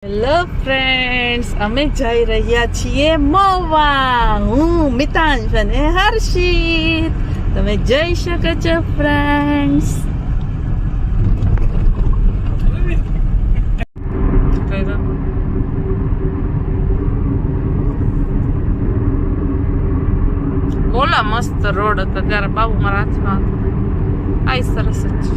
Hello friends, અમે જઈ રહ્યા છીએ મહુવા. હું મિતાંશ અને હર્ષિત. તમે જઈ શકો છો ફ્રેન્ડ્સ. ઓલા મસ્ત રોડ હતો ત્યારે બાબુ મારા હાથમાં આઈ સરસ જ.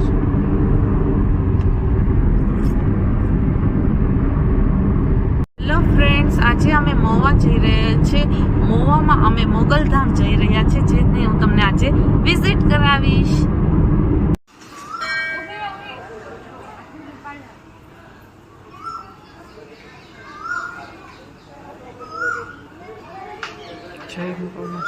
હેલો ફ્રેન્ડ્સ, આજે અમે મહુવા જઈ રહ્યા છીએ. મહુવામાં અમે મોગલધામ જઈ રહ્યા છીએ, જેની હું તમને આજે વિઝિટ કરાવીશ. જય મોગલમાં.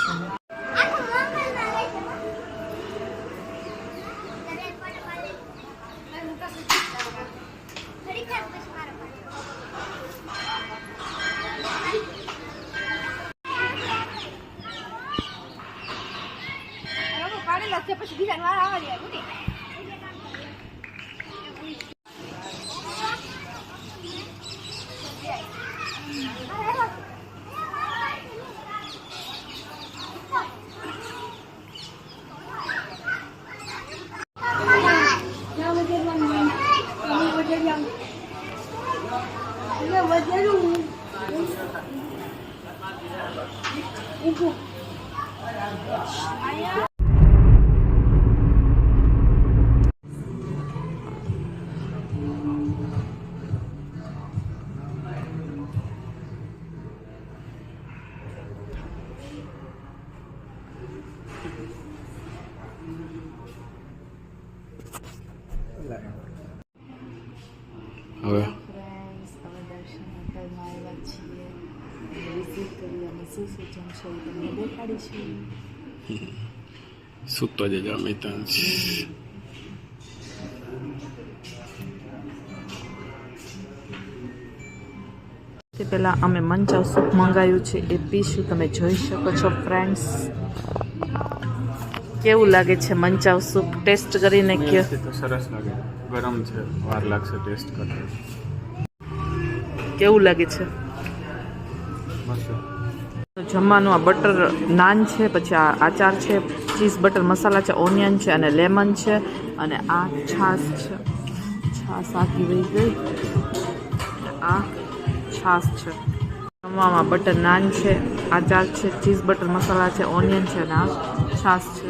પછી બીજા વાર આવવા દે હવે દર્શન હોટલમાં આવ્યા છીએ. વિઝિટ કરી અને શું શું જમશો એ તમને દેખાડીશું. સૂતો જજો મિતાંશ. તે પહેલાં અમે મંચાવ સૂપ મંગાવ્યું છે, એ પીશું. તમે જોઈ શકો છો ફ્રેન્ડ્સ. કેવું લાગે છે મંચાવ સૂપ? ટેસ્ટ કરીને કયો. સરસ લાગે, ગરમ છે, વાર લાગશે ટેસ્ટ કરતા. કેવું લાગે છે? જમવાનું આ બટર નાન છે, પછી આ આચાર છે, ચીઝ બટર મસાલા છે, ઓનિયન છે અને લેમન છે, અને આ છાશ છે. છાશ આખી વહી ગઈ. આ છાશ છે. જમવામાં બટર નાન છે, આચાર છે, ચીઝ બટર મસાલા છે, ઓનિયન છે અને આ છાશ છે.